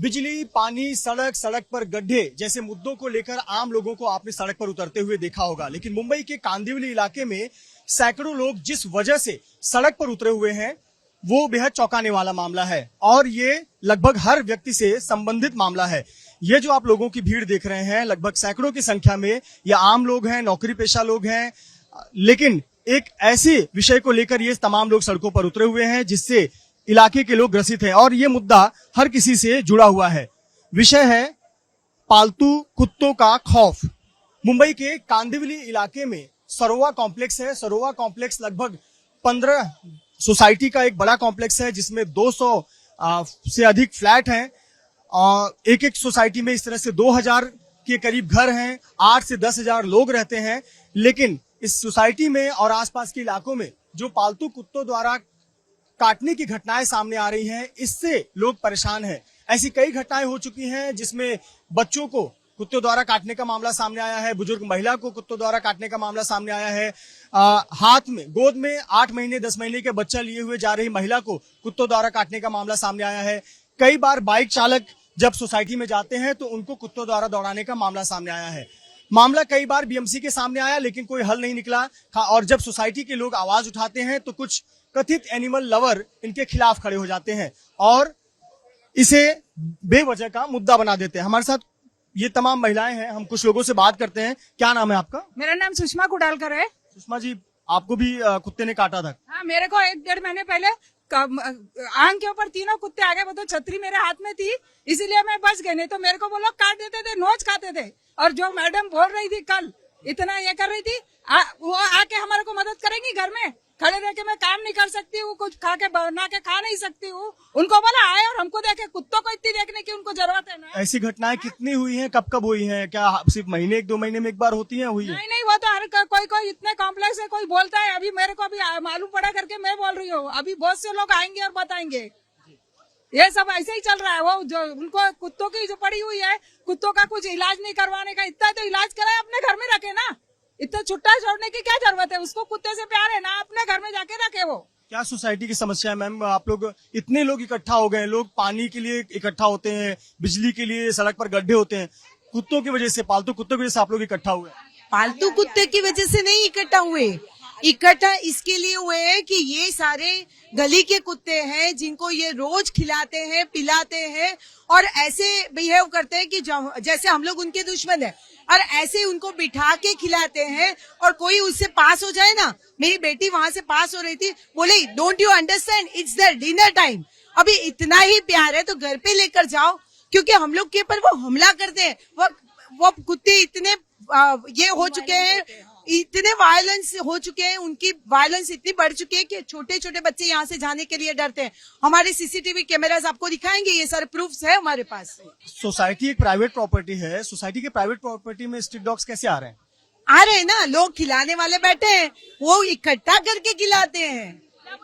बिजली, पानी, सड़क, सड़क पर गड्ढे जैसे मुद्दों को लेकर आम लोगों को आपने सड़क पर उतरते हुए देखा होगा, लेकिन मुंबई के कांदिवली इलाके में सैकड़ों लोग जिस वजह से सड़क पर उतरे हुए हैं वो बेहद चौंकाने वाला मामला है और ये लगभग हर व्यक्ति से संबंधित मामला है। ये जो आप लोगों की भीड़ देख रहे हैं, लगभग सैकड़ों की संख्या में ये आम लोग हैं, नौकरी पेशा लोग हैं, लेकिन एक ऐसे विषय को लेकर ये तमाम लोग सड़कों पर उतरे हुए हैं जिससे इलाके के लोग ग्रसित हैं और ये मुद्दा हर किसी से जुड़ा हुआ है। विषय है पालतू कुत्तों का खौफ। मुंबई के कांदिवली इलाके में सरोवा कॉम्प्लेक्स है। सरोवा कॉम्प्लेक्स लगभग 15 सोसाइटी का एक बड़ा कॉम्प्लेक्स है जिसमें 200 से अधिक फ्लैट हैं। एक एक सोसाइटी में इस तरह से 2000 के करीब घर हैं, 8 से 10,000 लोग रहते हैं। लेकिन इस सोसाइटी में और आसपास के इलाकों में जो पालतू कुत्तों द्वारा काटने की घटनाएं सामने आ रही हैं, इससे लोग परेशान हैं। ऐसी कई घटनाएं हो चुकी हैं जिसमें बच्चों को कुत्तों द्वारा काटने का मामला सामने आया है, बुजुर्ग महिला को कुत्तों द्वारा काटने का मामला सामने आया है, हाथ में गोद में 8 महीने 10 महीने के बच्चा लिए हुए जा रही महिला को कुत्तों द्वारा काटने का मामला सामने आया है। कई बार बाइक चालक जब सोसाइटी में जाते हैं तो उनको कुत्तों द्वारा दौड़ाने का मामला सामने आया है। मामला कई बार बीएमसी के सामने आया लेकिन कोई हल नहीं निकला और जब सोसाइटी के लोग आवाज उठाते हैं तो कुछ कथित एनिमल लवर इनके खिलाफ खड़े हो जाते हैं और इसे बेवजह का मुद्दा बना देते हैं। हमारे साथ ये तमाम महिलाएं हैं, हम कुछ लोगों से बात करते हैं। क्या नाम है आपका? मेरा नाम सुषमा कुडालकर है। सुषमा जी, आपको भी कुत्ते ने काटा था? हाँ, मेरे को 1-1.5 महीने पहले आंख के ऊपर 3 कुत्ते आ गए। वो तो छतरी मेरे हाथ में थी इसीलिए मैं बच गई, नहीं तो मेरे को वो लोग काट देते थे, नोच खाते थे। और जो मैडम बोल रही थी कल, इतना ये कर रही थी, वो आके हमारे को मदद करेंगी। घर में खड़े रह के मैं काम नहीं कर सकती हूँ, कुछ खा के बना के खा नहीं सकती हूँ। उनको बोला आए और हमको देखे, कुत्तों को इतनी देखने की उनको जरूरत है ना। ऐसी घटनाएं कितनी हुई हैं, कब कब हुई हैं? क्या सिर्फ महीने 1-2 महीने में एक बार होती हैं? हुई है? नहीं, वो तो हर कोई इतने कॉम्प्लेक्स है, कोई बोलता है। अभी मेरे को अभी मालूम पड़ा करके मैं बोल रही हूँ। अभी बहुत से लोग आएंगे और बताएंगे। ये सब ऐसे ही चल रहा है। वो जो उनको कुत्तों की जो पड़ी हुई है, कुत्तों का कुछ इलाज नहीं करवाने का, इतना तो इलाज कराए, अपने घर में रखे ना। इतना छुट्टा छोड़ने की क्या जरूरत है? उसको कुत्ते से प्यार है ना, अपने घर में जाके रखे। वो क्या सोसाइटी की समस्या है मैम? आप लोग इतने लोग इकट्ठा हो गए, लोग पानी के लिए इकट्ठा होते हैं, बिजली के लिए, सड़क पर गड्ढे होते हैं, कुत्तों की वजह से, पालतू कुत्तों की वजह से आप लोग इकट्ठा हुए? पालतू कुत्ते की वजह से नहीं इकट्ठा हुए, इकट्ठा इसके लिए हुए हैं कि ये सारे गली के कुत्ते हैं जिनको ये रोज खिलाते हैं, पिलाते हैं और ऐसे बिहेव करते हैं कि जैसे हम लोग उनके दुश्मन हैं और ऐसे उनको बिठा के खिलाते हैं। और कोई उससे पास हो जाए ना, मेरी बेटी वहां से पास हो रही थी, बोले don't you understand, it's the dinner time. अभी इतना ही प्यार है तो घर पे लेकर जाओ, क्योंकि हम लोग के ऊपर वो हमला करते हैं। वो कुत्ते इतने ये हो चुके हैं, इतने वायलेंस हो चुके हैं, उनकी वायलेंस इतनी बढ़ चुकी है कि छोटे छोटे बच्चे यहाँ से जाने के लिए डरते हैं। हमारे सीसीटीवी कैमरास आपको दिखाएंगे, ये सारे प्रूफ्स है हमारे पास। सोसाइटी एक प्राइवेट प्रॉपर्टी है, सोसाइटी के प्राइवेट प्रॉपर्टी में स्ट्रीट डॉग्स कैसे आ रहे हैं? आ रहे हैं ना, लोग खिलाने वाले बैठे हैं, वो इकट्ठा करके खिलाते हैं,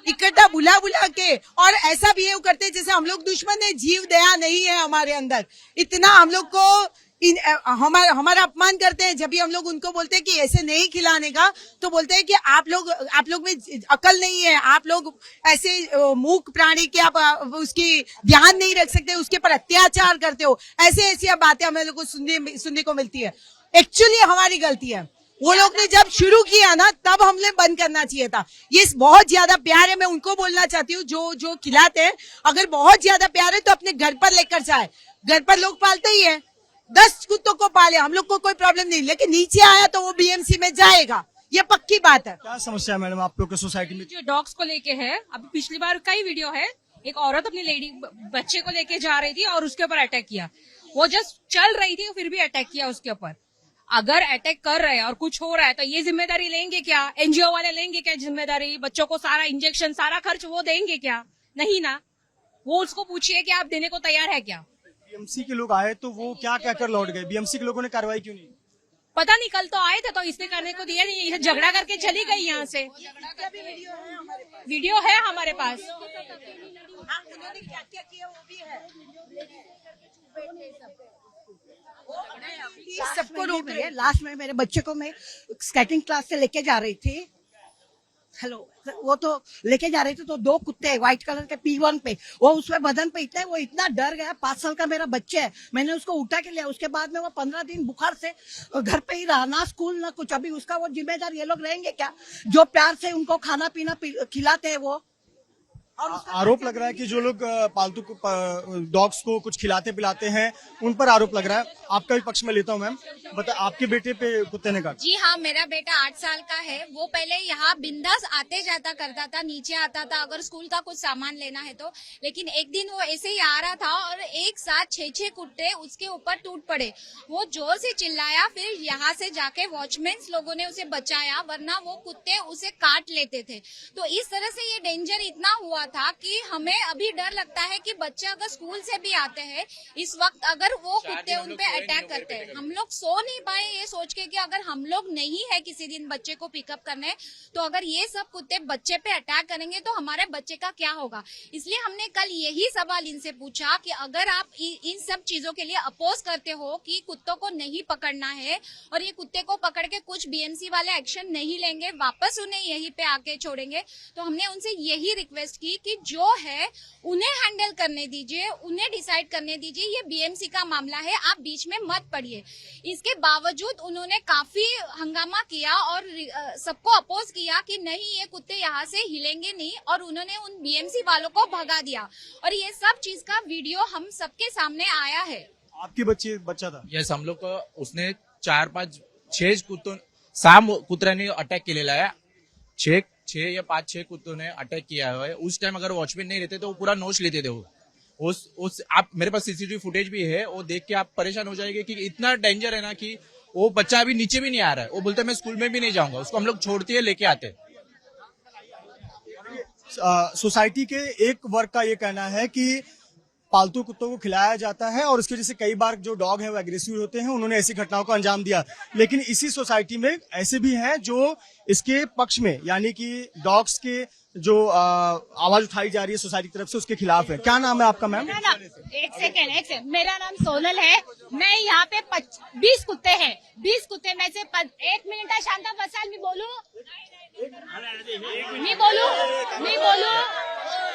इकट्ठा बुला बुला के, और ऐसा बिहेव करते हैं जैसे हम लोग दुश्मन है। जीव दया नहीं है हमारे अंदर। इतना हम लोग को हमारा अपमान करते हैं। जब भी हम लोग उनको बोलते हैं कि ऐसे नहीं खिलाने का, तो बोलते हैं कि आप लोग में अकल नहीं है, आप लोग ऐसे मूक प्राणी के आप उसकी ध्यान नहीं रख सकते, उसके पर अत्याचार करते हो। ऐसी बातें हमें लोग को सुनने को मिलती है। एक्चुअली हमारी गलती है। वो लोग ने जब शुरू किया ना, तब हमने बंद करना चाहिए था। ये बहुत ज्यादा प्यार है, मैं उनको बोलना चाहती हूँ जो खिलाते हैं, अगर बहुत ज्यादा प्यार है तो अपने घर पर लेकर जाए। घर पर लोग पालते ही है, 10 कुत्तों को पाले, हम लोग को कोई प्रॉब्लम नहीं, लेकिन नीचे आया तो वो बीएमसी में जाएगा, ये पक्की बात है। क्या समस्या है मैडम आप लोग के सोसाइटी में? जो डॉग्स को लेके है, अभी पिछली बार कई वीडियो है, एक औरत अपनी बच्चे को लेके जा रही थी और उसके ऊपर अटैक किया। वो जस्ट चल रही थी फिर भी अटैक किया उसके ऊपर। अगर अटैक कर रहे हैं और कुछ हो रहा है तो ये जिम्मेदारी लेंगे क्या? एनजीओ वाले लेंगे क्या जिम्मेदारी? बच्चों को सारा इंजेक्शन, सारा खर्च वो देंगे क्या? नहीं ना। वो उसको पूछिए कि आप देने को तैयार है क्या? बीएमसी के लोग आए तो वो क्या कहकर लौट गए? बीएमसी के लोगों ने कार्रवाई क्यों नहीं? पता नहीं, कल तो आए थे तो इसने करने को दिया नहीं, ये झगड़ा करके चली गई यहाँ से। वीडियो है हमारे पास। उन्होंने क्या क्या किया वो भी है। सबको रोक रही है। लास्ट में मेरे बच्चे को मैं स्केटिंग क्लास से लेके जा रही थी, हेलो, वो तो लेके जा रहे थे तो 2 कुत्ते व्हाइट कलर के P1 पे, वो उसमें बदन पे वो इतना डर गया। 5 साल का मेरा बच्चा है, मैंने उसको उठा के लिया। उसके बाद में वो 15 दिन बुखार से घर पे ही रहा, ना स्कूल ना कुछ। अभी उसका वो जिम्मेदार ये लोग रहेंगे क्या, जो प्यार से उनको खाना पीना खिलाते हैं वो। और आरोप लग रहा है कि जो लोग पालतू डॉग्स को कुछ खिलाते पिलाते हैं उन पर आरोप लग रहा है। आपका भी पक्ष में लेता हूं मैम, बता आपके बेटे पे कुत्ते ने काटा? जी हाँ, मेरा बेटा 8 साल का है। वो पहले यहाँ बिंदास आते जाता करता था, नीचे आता था अगर स्कूल का कुछ सामान लेना है तो। लेकिन एक दिन वो ऐसे ही आ रहा था और एक साथ 6 कुत्ते उसके ऊपर टूट पड़े। वो जोर से चिल्लाया, फिर यहाँ से जाके वॉचमैन लोगों ने उसे बचाया, वरना वो कुत्ते उसे काट लेते थे। तो इस तरह से ये डेंजर इतना हुआ था कि हमें अभी डर लगता है कि बच्चे अगर स्कूल से भी आते हैं इस वक्त, अगर वो कुत्ते उन पे अटैक करते हैं, हम लोग सो नहीं पाए ये सोच के कि अगर हम लोग नहीं है किसी दिन बच्चे को पिकअप करने, तो अगर ये सब कुत्ते बच्चे पे अटैक करेंगे तो हमारे बच्चे का क्या होगा। इसलिए हमने कल यही सवाल इनसे पूछा कि अगर आप इन सब चीजों के लिए अपोज करते हो कि कुत्तों को नहीं पकड़ना है और ये कुत्ते को पकड़ के कुछ बीएमसी वाले एक्शन नहीं लेंगे, वापस उन्हें यहीं पे आके छोड़ेंगे, तो हमने उनसे यही रिक्वेस्ट की कि जो है उन्हें हैंडल करने दीजिए, उन्हें डिसाइड करने दीजिए, ये बीएमसी का मामला है, आप बीच में मत पड़िए। इसके बावजूद उन्होंने काफी हंगामा किया और सबको अपोज किया कि नहीं ये कुत्ते यहाँ से हिलेंगे नहीं, और उन्होंने उन बीएमसी वालों को भगा दिया। और ये सब चीज का वीडियो हम सबके सामने आया है। आपके बच्चा था? यस, हम लोग को उसने 4, 5, 6 कुत्तों, 6 कुत्र्यांनी अटॅक केलेला आहे। 6 या 5-6 कुत्तों ने अटैक किया है। उस टाइम अगर वॉचमैन नहीं रहते तो वो पूरा नोच लेते थे। वो उस आप मेरे पास सीसीटीवी फुटेज भी है, वो देख के आप परेशान हो जाएंगे कि इतना डेंजर है ना कि वो बच्चा अभी नीचे भी नहीं आ रहा है। वो बोलता है मैं स्कूल में भी नहीं जाऊंगा, उसको हम लोग छोड़ते हैं लेके आते। सोसाइटी के एक वर्ग का ये कहना है कि पालतू कुत्तों को खिलाया जाता है और उसकी वजह से कई बार जो डॉग है वो एग्रेसिव होते हैं, उन्होंने ऐसी घटनाओं को अंजाम दिया। लेकिन इसी सोसाइटी में ऐसे भी हैं जो इसके पक्ष में, यानी कि डॉग्स के जो आवाज उठाई जा रही है सोसाइटी की तरफ से, उसके खिलाफ है। क्या नाम है आपका मैम? एक सेकेंड, मेरा नाम सोनल है। मैं यहाँ पे 20 कुत्ते हैं, 20 कुत्ते में से 1 मिनट शांता बसाल, मैं बोलू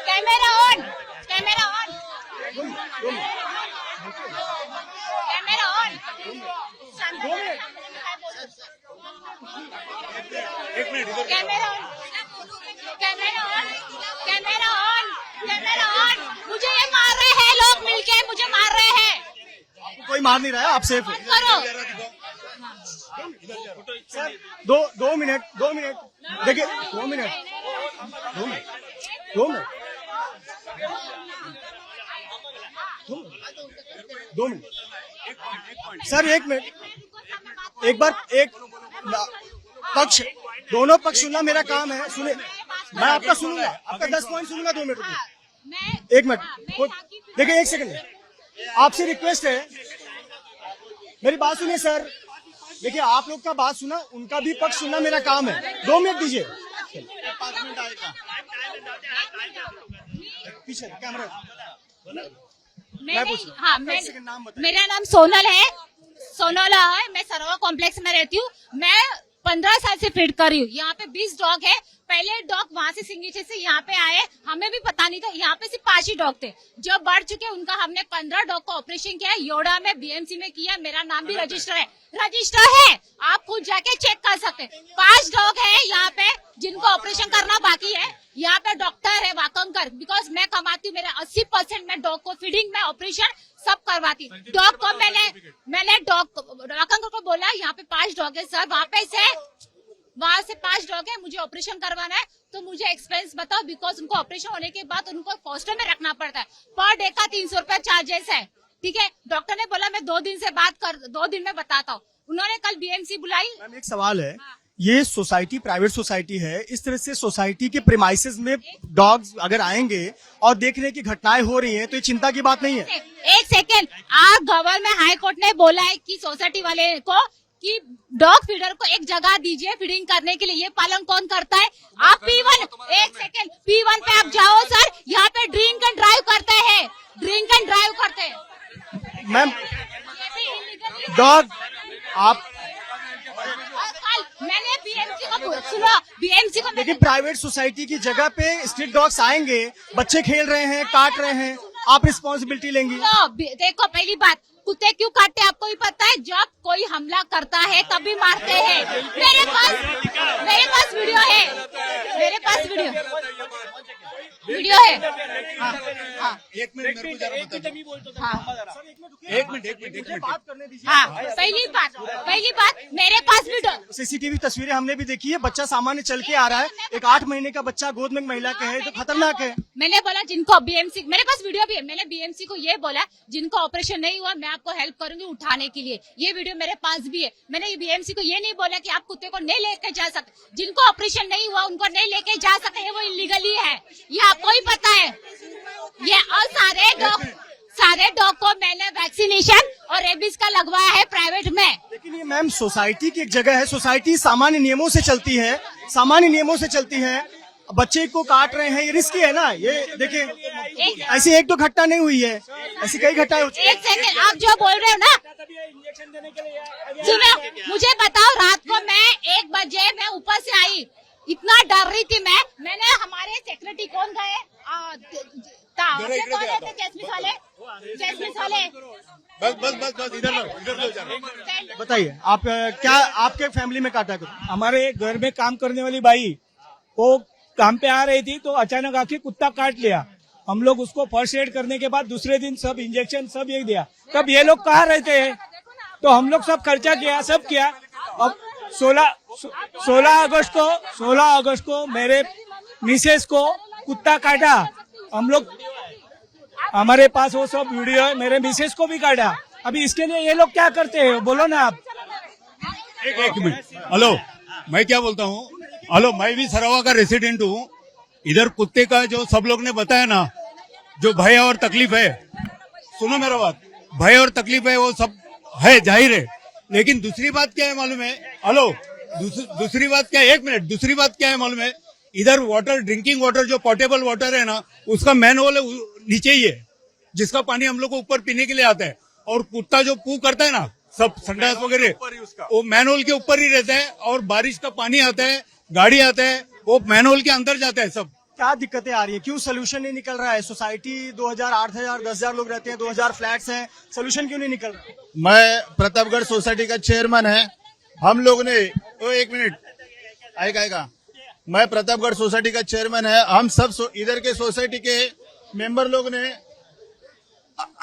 camera on, camera on, camera on, camera on, camera on, camera on, camera on. मुझे ये मार रहे हैं लोग मिलके, मुझे मार रहे हैं। आपको कोई मार नहीं रहा है, आप सेफ हो। करो। सर 2 मिनट देखिए, 2 मिनट सर 1 मिनट, एक बार एक पक्ष, दोनों पक्ष सुनना मेरा काम है। सुने, मैं आपका सुनूंगा, आपका 10 पॉइंट सुनूंगा। 2 मिनट रुकिए, 1 मिनट देखिए, 1 सेकंड, आपसे रिक्वेस्ट है, मेरी बात सुनिए सर। देखिए, आप लोग का बात सुना, उनका भी पक्ष सुनना मेरा काम है। 2 मिनट दीजिए। 5 मिनट आएगा, पीछे कैमरा। मेरा नाम सोनल है, सोनल है। मैं सरोवर कॉम्प्लेक्स में रहती हूँ। मैं 15 साल से फीड कर रही हूँ। यहाँ पे 20 डॉग है। पहले डॉग वहां से सिंगीचे से यहाँ पे आए, हमें भी पता नहीं था। यहाँ पे सिर्फ 5 ही डॉग थे, जो बढ़ चुके उनका हमने 15 डॉग का ऑपरेशन किया है। योड़ा में बीएमसी में किया, मेरा नाम भी रजिस्टर है, आप खुद जाके चेक कर सकते हैं। 5 डॉग है यहाँ पे जिनको ऑपरेशन करना बाकी है। यहाँ पे डॉक्टर है वाकंकर, बिकॉज मैं कमाती हूँ, मेरे 80% में डॉग को फीडिंग में ऑपरेशन सब करवाती। डॉग को मैंने डॉग वाकंकर को बोला यहाँ पे 5 डॉग है सर, वहां से 5 डॉग है, मुझे ऑपरेशन करवाना है, तो मुझे एक्सपेंस बताओ, बिकॉज उनको ऑपरेशन होने के बाद उनको फॉस्टर में रखना पड़ता है। पर डे का 300 रुपया चार्जेस है। ठीक है, डॉक्टर ने बोला मैं 2 दिन में बताता हूँ। उन्होंने कल बीएमसी बुलाई। मैम एक सवाल है, ये सोसाइटी प्राइवेट सोसाइटी है, इस तरह से सोसाइटी के प्रीमाइसेस में डॉग्स अगर आएंगे और देख रहे हैं कि घटनाएं हो रही हैं, तो ये चिंता की बात नहीं है? एक सेकेंड, आप गवर्नमेंट हाई कोर्ट ने बोला है कि सोसाइटी वाले को कि डॉग फीडर को एक जगह दीजिए फीडिंग करने के लिए। ये पालन कौन करता है? आप P1 पे आप जाओ सर, यहाँ पे ड्रिंक एंड ड्राइव करते हैं। मैम डॉग आप मैंने बीएमसी को सुनो बीएमसी को लेकिन प्राइवेट सोसाइटी की जगह पे स्ट्रीट डॉग्स आएंगे, बच्चे खेल रहे हैं, काट रहे हैं, आप रिस्पॉन्सिबिलिटी लेंगी? देखो पहली बात, कुत्ते क्यों काटते हैं आपको भी पता है? जब कोई हमला करता है तभी मारते हैं। मेरे पास वीडियो है, मेरे पास वीडियो है। हाँ, एक मिनट मेरे को जरा बता दो। हाँ, एक मिनट बात करने दीजिए। हाँ, पहली बात मेरे पास वीडियो। सीसीटीवी तस्वीरें हमने भी देखी है, बच्चा सामान्य चल के आ रहा है, एक 8 महीने का बच्चा गोद में एक महिला के है, तो खतरनाक है। मैंने बोला जिनको बीएमसी, मेरे पास वीडियो भी है, मैंने बीएमसी को ये बोला जिनको ऑपरेशन नहीं हुआ मैं आपको हेल्प करूंगी उठाने के लिए, ये वीडियो मेरे पास भी है। मैंने बीएमसी को ये नहीं बोला कि आप कुत्ते को नहीं लेके जा सकते, जिनको ऑपरेशन नहीं हुआ उनको नहीं लेके जा सकते, वो इलीगली है, ये आपको ही पता है। ये और सारे डॉग को मैंने वैक्सीनेशन और रेबीज का लगवाया है प्राइवेट में। लेकिन ये मैम सोसाइटी की एक जगह है, सोसाइटी सामान्य नियमों से चलती है, सामान्य नियमों से चलती है। बच्चे को काट रहे हैं, ये रिस्की है ना। ये देखिए ऐसी एक तो घटना नहीं हुई है, ऐसी कई घटनाएं हो चुकी हैं। एक सेकंड, आप जो बोल रहे हो ना, सुनो मुझे बताओ, रात को मैं 1 बजे मैं ऊपर से आई, इतना डर रही थी मैंने हमारे सेक्रेटरी कौन गए जैसमिस वाले बस इधर लो जरा। बताइए आप क्या आपके फैमिली में काटा कुछ? हमारे घर में काम करने वाली बाई वो काम पे आ रही थी तो अचानक आके कुत्ता काट लिया। हम लोग उसको फर्स्ट एड करने के बाद दूसरे दिन सब इंजेक्शन सब ये दिया। तब ये लोग कहाँ रहते हैं तो हम लोग सब खर्चा किया, सब किया। अब 16 अगस्त को मेरे मिसेस को कुत्ता काटा। हम लोग, हमारे पास वो सब वीडियो है, मेरे मिसेस को भी काटा। अभी इसके लिए ये लोग क्या करते हैं बोलो ना आप। एक मिनट, हेलो मैं क्या बोलता हूँ, हेलो मैं भी सरावा का रेसिडेंट हूँ। इधर कुत्ते का जो सब लोग ने बताया ना, जो भय और तकलीफ है, सुनो मेरा बात, भय और तकलीफ है वो सब है, जाहिर है। लेकिन दूसरी बात क्या है मालूम है, हेलो दूसरी बात क्या है, 1 मिनट, दूसरी बात क्या है मालूम है, इधर वाटर, ड्रिंकिंग वाटर जो पोर्टेबल वाटर है ना, उसका मैनहोल नीचे ही है, जिसका पानी हम लोग को ऊपर पीने के लिए आता है। और कुत्ता जो पू करता है ना, सब संडास वगैरह वो मैनहोल के ऊपर ही रहता है। और बारिश का पानी आता है, गाड़ी आता है, वो मैनहोल के अंदर जाता है सब। क्या दिक्कतें आ रही है, क्यों सोल्यूशन नहीं निकल रहा है? सोसाइटी 2000, 8000, 10,000 लोग रहते हैं, 2000 फ्लैट्स हैं, सोल्यूशन क्यों नहीं निकल रहा? मैं प्रतापगढ़ सोसाइटी का चेयरमैन है। हम लोग ने 1 मिनट आएगा, मैं प्रतापगढ़ सोसाइटी का चेयरमैन है। हम सब इधर के सोसाइटी के मेंबर लोग ने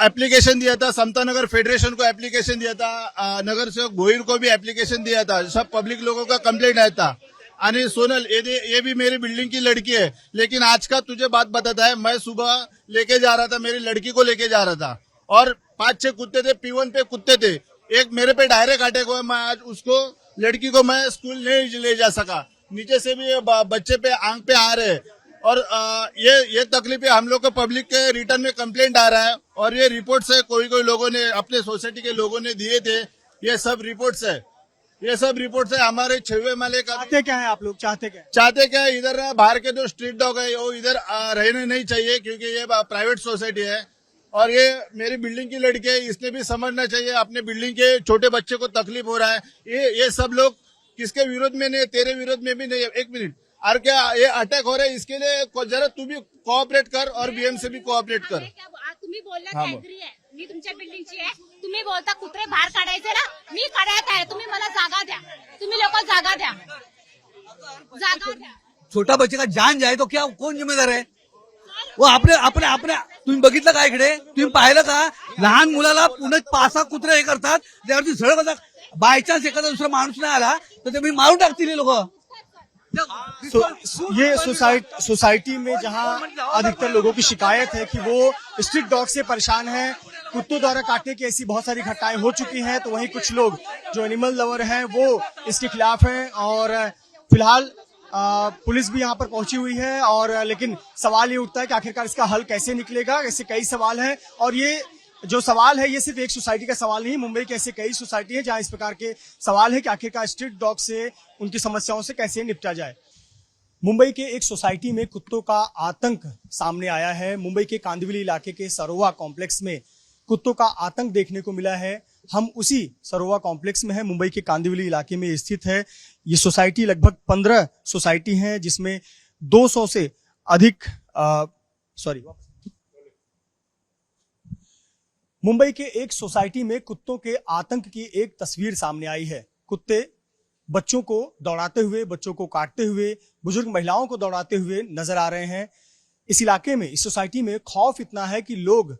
एप्लीकेशन दिया था, समता नगर फेडरेशन को एप्लीकेशन दिया था, नगर सेवक भोईर को भी एप्लीकेशन दिया था, सब पब्लिक लोगों का कंप्लेंट आया था। आणि सोनल ये भी मेरी बिल्डिंग की लड़की है, लेकिन आज का तुझे बात बताता है, मैं सुबह लेके जा रहा था, मेरी लड़की को लेके जा रहा था और 5-6 कुत्ते थे, P1 पे कुत्ते थे, एक मेरे पे डायरेक्ट अटैक हुआ। मैं आज उसको लड़की को मैं स्कूल नहीं ले जा सका, नीचे से भी बच्चे पे आंख पे आ रहे। और ये तकलीफ हम लोग को पब्लिक के रिटर्न में कंप्लेंट आ रहा है। और ये रिपोर्ट्स है, कोई लोगों ने अपने सोसाइटी के लोगों ने दिए थे, ये सब रिपोर्ट्स है, ये सब रिपोर्ट्स है। हमारे 6वें माले का चाहते क्या है आप लोग, चाहते क्या है? इधर बाहर के जो स्ट्रीट डॉग है वो इधर रहने नहीं चाहिए, क्योंकि ये प्राइवेट सोसाइटी है और ये मेरी बिल्डिंग की लड़की है, इसने भी समझना चाहिए। अपने बिल्डिंग के छोटे बच्चे को तकलीफ हो रहा है। ये सब लोग किसके विरोध में नहीं, तेरे विरोध में भी नहीं है। 1 मिनट, और क्या ये अटैक हो रहा है, इसके लिए जरा तू भी कोऑपरेट कर और बीएम से भी कोऑपरेट कर। तुम्ही बोलला ऍग्री आहे, मी तुमच्या बिल्डिंगची आहे, तुम्ही बोलता कुत्रे बाहेर काढायचे ना, मी काढायचं आहे, तुम्ही मला जागा द्या, तुम्ही लोक जागा द्या, जागा द्या। छोटा बच्चे का जान जाए तो क्या कोण जिम्मेदार आहे? वो आपल्या तुम्ही बघितलं का इकडे, तुम्ही पाहिलं का लहान मुलाला पुन्हा 5-6 कुत्रे हे करतात, त्यावरती झळ होतात। बायचान्स एखादा दुसरा माणूस नाही आला तर ते मारून टाकतील हे लोक। ये सोसाइटी में जहां अधिकतर लोगों की शिकायत है कि वो स्ट्रीट डॉग से परेशान हैं, कुत्तों द्वारा काटने की ऐसी बहुत सारी घटनाएं हो चुकी हैं, तो वहीं कुछ लोग जो एनिमल लवर हैं वो इसके खिलाफ हैं। और फिलहाल पुलिस भी यहाँ पर पहुंची हुई है, और लेकिन सवाल ये उठता है कि आखिरकार इसका हल कैसे निकलेगा। ऐसे कई सवाल हैं, और ये जो सवाल है ये सिर्फ एक सोसाइटी का सवाल नहीं, मुंबई के ऐसे कई सोसाइटी हैं जहां इस प्रकार के सवाल है कि आखिरकार स्ट्रीट डॉग से उनकी समस्याओं से कैसे निपटा जाए। मुंबई के एक सोसाइटी में कुत्तों का आतंक सामने आया है। मुंबई के कांदिवली इलाके के सरोवा कॉम्प्लेक्स में कुत्तों का आतंक देखने को मिला है। हम उसी सरोवा कॉम्प्लेक्स में है, मुंबई के कांदिवली इलाके में स्थित है। ये सोसाइटी लगभग 15 सोसाइटी हैं, जिसमें 200 से अधिक मुंबई के एक सोसाइटी में कुत्तों के आतंक की एक तस्वीर सामने आई है। कुत्ते बच्चों को दौड़ाते हुए, बच्चों को काटते हुए, बुजुर्ग महिलाओं को दौड़ाते हुए नजर आ रहे हैं। इस इलाके में, इस सोसाइटी में खौफ इतना है कि लोग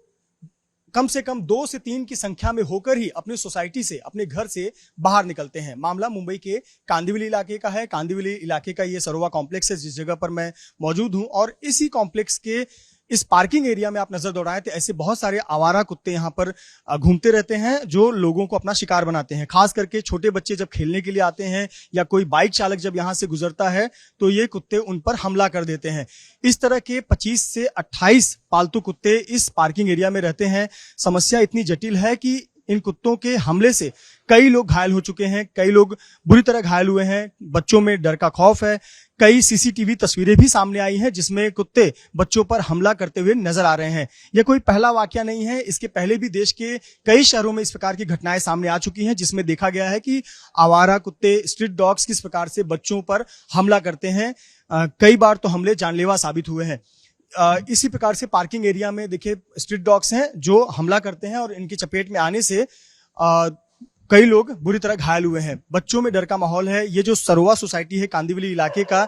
कम से कम 2 से 3 की संख्या में होकर ही अपने सोसाइटी से, अपने घर से बाहर निकलते हैं। मामला मुंबई के कांदिवली इलाके का है। कांदिवली इलाके का ये सरोवा कॉम्प्लेक्स है, जिस जगह पर मैं मौजूद हूं, और इसी कॉम्प्लेक्स के इस पार्किंग एरिया में आप नजर दौड़ाएं तो ऐसे बहुत सारे आवारा कुत्ते यहाँ पर घूमते रहते हैं, जो लोगों को अपना शिकार बनाते हैं। खास करके छोटे बच्चे जब खेलने के लिए आते हैं या कोई बाइक चालक जब यहाँ से गुजरता है तो ये कुत्ते उन पर हमला कर देते हैं। इस तरह के 25 से 28 पालतू कुत्ते इस पार्किंग एरिया में रहते हैं। समस्या इतनी जटिल है कि इन कुत्तों के हमले से कई लोग घायल हो चुके हैं, कई लोग बुरी तरह घायल हुए हैं। बच्चों में डर का खौफ है। कई सीसीटीवी तस्वीरें भी सामने आई हैं जिसमें कुत्ते बच्चों पर हमला करते हुए नजर आ रहे हैं। यह कोई पहला वाकया नहीं है, इसके पहले भी देश के कई शहरों में इस प्रकार की घटनाएं सामने आ चुकी हैं, जिसमें देखा गया है कि आवारा कुत्ते, स्ट्रीट डॉग्स किस प्रकार से बच्चों पर हमला करते हैं। कई बार तो हमले जानलेवा साबित हुए हैं। इसी प्रकार से पार्किंग एरिया में देखिए स्ट्रीट डॉग्स हैं जो हमला करते हैं और इनकी चपेट में आने से कई लोग बुरी तरह घायल हुए हैं। बच्चों में डर का माहौल है। ये जो सरोवा सोसाइटी है कांदिवली इलाके का,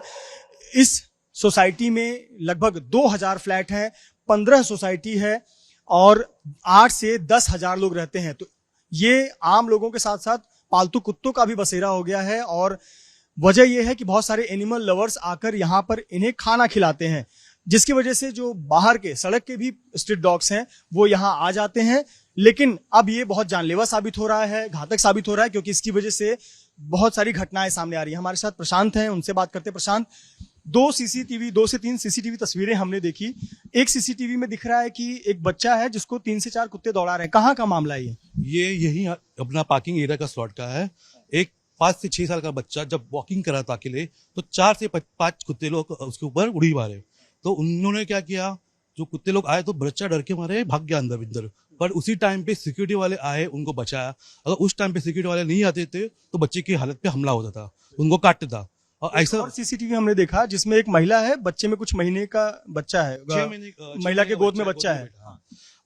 इस सोसाइटी में लगभग 2000 फ्लैट हैं, 15 सोसाइटी है और 8 से 10 हजार लोग रहते हैं। तो ये आम लोगों के साथ साथ पालतू कुत्तों का भी बसेरा हो गया है, और वजह यह है कि बहुत सारे एनिमल लवर्स आकर यहाँ पर इन्हें खाना खिलाते हैं, जिसकी वजह से जो बाहर के, सड़क के भी स्ट्रीट डॉग्स हैं वो यहाँ आ जाते हैं। लेकिन अब ये बहुत जानलेवा साबित हो रहा है, घातक साबित हो रहा है, क्योंकि इसकी वजह से बहुत सारी घटनाएं सामने आ रही हैं। हमारे साथ प्रशांत हैं, उनसे बात करते हैं। प्रशांत, 2 से 3 सीसीटीवी तस्वीरें हमने देखी। एक सीसीटीवी में दिख रहा है कि एक बच्चा है जिसको 3 से 4 कुत्ते दौड़ा रहे हैं। कहाँ का मामला है ये? यही अपना पार्किंग एरिया का स्लॉट का है। एक 5 से 6 साल का बच्चा जब वॉकिंग कर रहा था अकेले, तो 4 से 5 कुत्ते लोग उसके ऊपर उड़ी मारे। तो उन्होंने क्या किया, जो कुत्ते लोग आए तो बच्चा डर के मारे भाग गया अंदर। पर उसी टाइम पे सिक्योरिटी वाले आए, उनको बचाया। अगर उस टाइम पे सिक्योरिटी वाले नहीं आते थे तो बच्चे की हालत पे हमला होता था, उनको काटता था। और ऐसा और सीसीटीवी हमने देखा जिसमें एक महिला है, बच्चे में कुछ महीने का बच्चा है, 6 महीने महिला के गोद में बच्चा है।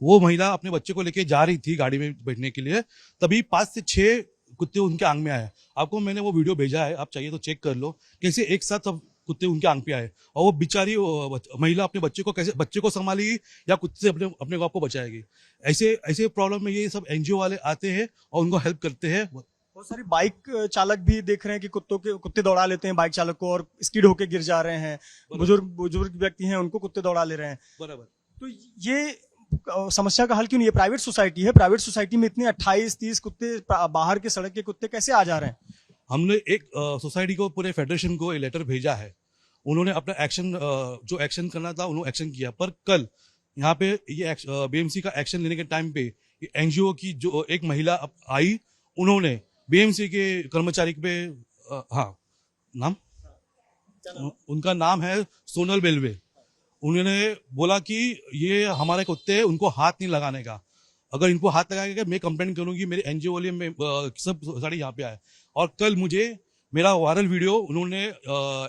वो महिला अपने बच्चे को लेके जा रही थी गाड़ी में बैठने के लिए, तभी 5 से 6 कुत्ते उनके आंग में आए। आपको मैंने वो वीडियो भेजा है, आप चाहिए तो चेक कर लो, कैसे एक साथ सब कुत्ते उनके आंग पे आए। और वो बेचारी महिला अपने बच्चे को कैसे, बच्चे को संभालेगी या कुत्ते से अपने आप को बचाएगी। ऐसे प्रॉब्लम में ये सब एनजीओ वाले आते हैं और उनको हेल्प करते हैं। बहुत सारी बाइक चालक भी देख रहे हैं कि कुत्ते दौड़ा लेते हैं बाइक चालक को, और स्किड होके गिर जा रहे हैं। बुजुर्ग व्यक्ति हैं, उनको कुत्ते दौड़ा ले रहे हैं। बराबर। तो ये समस्या का हल क्यों नहीं है? प्राइवेट सोसाइटी है, प्राइवेट सोसाइटी में इतने 28-30 कुत्ते, बाहर के सड़क के कुत्ते कैसे आ जा रहे हैं? हमने एक सोसाइटी को, पूरे फेडरेशन को एक लेटर भेजा है। उन्होंने अपना एक्शन, जो एक्शन करना था उन्होंने एक्शन किया। पर कल यहाँ पे ये बीएमसी का एक्शन लेने के टाइम पे एनजीओ की जो एक महिला आई, उन्होंने बीएमसी के कर्मचारी पे उनका नाम है सोनल बेलवे। उन्होंने बोला कि ये हमारे कुत्ते हैं, उनको हाथ नहीं लगाने का। अगर इनको हाथ लगाएगा मैं कंप्लेंट करूंगी। मेरे एनजीओ वाले में सब सोसाइटी यहाँ पे आए। और कल मुझे मेरा वायरल वीडियो उन्होंने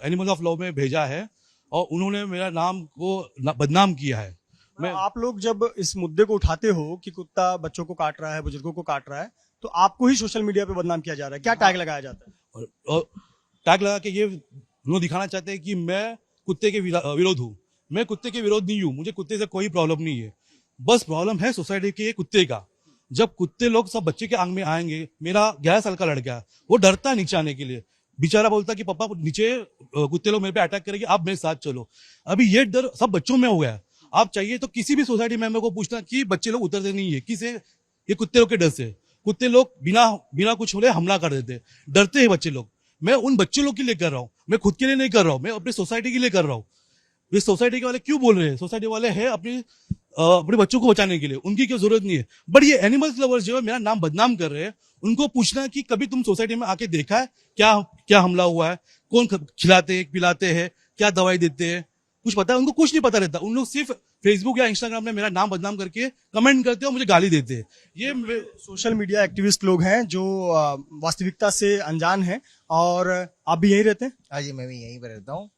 एनिमल ऑफ लव में भेजा है और उन्होंने मेरा नाम को बदनाम किया है। आप लोग जब इस मुद्दे को उठाते हो कि कुत्ता बच्चों को काट रहा है, बुजुर्गों को काट रहा है, तो आपको ही सोशल मीडिया पे बदनाम किया जा रहा है। क्या टैग लगाया जाता है? और टैग लगा के ये लोग दिखाना चाहते हैं कि मैं कुत्ते के विरोध हूँ। मैं कुत्ते के विरोध नहीं हूँ, मुझे कुत्ते से कोई प्रॉब्लम नहीं है। बस प्रॉब्लम है सोसाइटी के कुत्ते का। जब कुत्ते लोग सब बच्चे के आंग में आएंगे, मेरा 11 साल का लड़का है, वो डरता है नीचे आने के लिए। बेचारा बोलता कि पापा नीचे कुत्ते लोग मेरे पे अटैक करेंगे, आप मेरे साथ चलो। अभी ये डर सब बच्चों में हो गया है। आप चाहिए तो किसी भी सोसाइटी मेंबर को पूछना कि बच्चे लोग उतरते नहीं है, किसे? ये कुत्ते लोग के डर से। कुत्ते लोग बिना कुछ बोले हमला कर देते, डरते हैं बच्चे लोग। मैं उन बच्चे लोग के लिए कर रहा हूँ, मैं खुद के लिए नहीं कर रहा हूँ, मैं अपनी सोसाइटी के लिए कर रहा हूँ। ये सोसाइटी के वाले क्यों बोल रहे हैं? सोसाइटी वाले हैं अपने बच्चों को बचाने के लिए, उनकी कोई जरूरत नहीं है। बट ये एनिमल्स लवर्स जो है मेरा नाम बदनाम कर रहे हैं, उनको पूछना कि कभी तुम सोसाइटी में आके देखा है क्या हमला हुआ है, कौन खिलाते हैं, पिलाते हैं, क्या दवाई देते हैं, कुछ पता है, उनको कुछ नहीं पता रहता। उन लोग सिर्फ फेसबुक या इंस्टाग्राम में मेरा नाम बदनाम करके कमेंट करते हैं और मुझे गाली देते हैं। ये सोशल मीडिया एक्टिविस्ट लोग हैं जो वास्तविकता से अनजान हैं। और आप भी यहीं रहते हैं? हाँ जी, मैं भी यहीं पर रहता हूँ।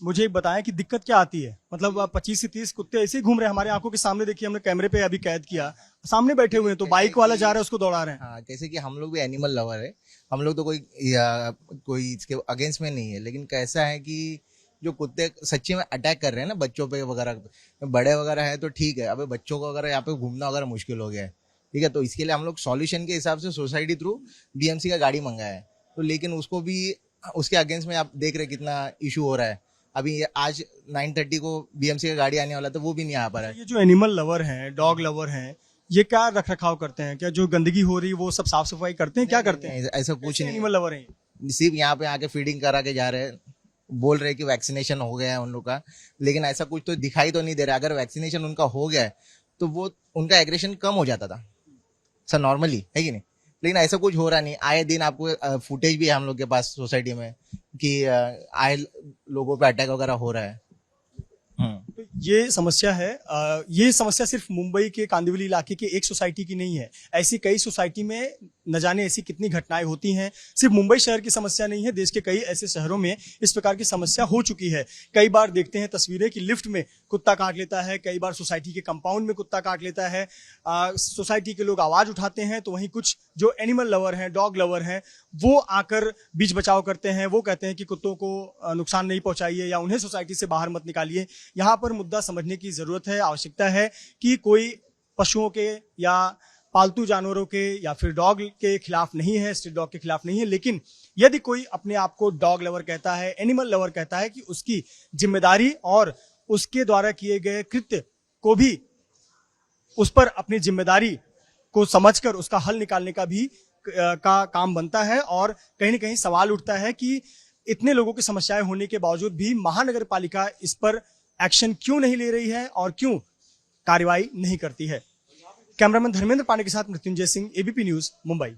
मुझे एक बताएं कि दिक्कत क्या आती है। मतलब 25 से 30 कुत्ते ऐसे ही घूम रहे हैं हमारे आंखों के सामने। देखिए, हमने कैमरे पे अभी कैद किया, सामने बैठे हुए हैं, तो बाइक वाला जा रहा है, उसको दौड़ा रहे हैं। हाँ, जैसे कि हम लोग भी एनिमल लवर है, हम लोग तो कोई इसके अगेंस्ट में नहीं है, लेकिन कैसा है कि जो कुत्ते सच्ची में अटैक कर रहे हैं ना बच्चों पे वगैरह, बड़े वगैरह है तो ठीक है, अबे बच्चों को अगर यहाँ पे घूमना वगैरह मुश्किल हो गया है, ठीक है, तो इसके लिए हम लोग सॉल्यूशन के हिसाब से सोसाइटी थ्रू बीएमसी का गाड़ी मंगाया है। तो लेकिन उसको भी उसके अगेंस्ट में आप देख रहे कितना इशू हो रहा है। अभी आज 9:30 को बीएमसी का गाड़ी आने वाला था, वो भी नहीं आ पा रहा है। ये जो एनिमल लवर हैं, डॉग लवर हैं, ये क्या रख रखाव करते हैं? क्या जो गंदगी हो रही है वो सब साफ सफाई करते हैं? क्या करते हैं? ऐसा कुछ नहीं, एनिमल लवर हैं? सिर्फ यहाँ पे आके फीडिंग करा के जा रहे हैं, बोल रहे कि वैक्सीनेशन हो गया है उन लोग का, लेकिन ऐसा कुछ तो दिखाई तो नहीं दे रहा। अगर वैक्सीनेशन उनका हो गया है तो वो उनका एग्रेशन कम हो जाता था सर, नॉर्मली, है कि नहीं? लेकिन ऐसा कुछ हो रहा नहीं। आए दिन आपको फुटेज भी है हम लोग के पास सोसाइटी में कि आए लोगों पे अटैक वगैरह हो रहा है। तो ये समस्या है। ये समस्या सिर्फ मुंबई के कांदिवली इलाके के एक सोसाइटी की नहीं है। ऐसी कई सोसाइटी में न जाने ऐसी कितनी घटनाएं होती हैं। सिर्फ मुंबई शहर की समस्या नहीं है, देश के कई ऐसे शहरों में इस प्रकार की समस्या हो चुकी है। कई बार देखते हैं तस्वीरें कि लिफ्ट में कुत्ता काट लेता है, कई बार सोसाइटी के कंपाउंड में कुत्ता काट लेता है। सोसाइटी के लोग आवाज उठाते हैं तो वहीं कुछ जो एनिमल लवर हैं, डॉग लवर हैं, वो आकर बीच बचाव करते हैं। वो कहते हैं कि कुत्तों को नुकसान नहीं पहुंचाइए या उन्हें सोसाइटी से बाहर मत निकालिए। यहाँ पर मुद्दा समझने की जरूरत है, आवश्यकता है कि कोई पशुओं के या पालतू जानवरों के या फिर डॉग के खिलाफ नहीं है, स्ट्रीट डॉग के खिलाफ नहीं है, लेकिन यदि कोई अपने आप को डॉग लवर कहता है, एनिमल लवर कहता है, कि उसकी जिम्मेदारी और उसके द्वारा किए गए कृत्य को भी उस पर अपनी जिम्मेदारी को समझकर उसका हल निकालने का भी का काम बनता है। और कहीं ना कहीं सवाल उठता है कि इतने लोगों की समस्याएं होने के बावजूद भी महानगर पालिका इस पर एक्शन क्यों नहीं ले रही है और क्यों कार्रवाई नहीं करती है। कैमरामैन धर्मेंद्र पांडे के साथ मृत्युंजय सिंह, एबीपी न्यूज, मुंबई।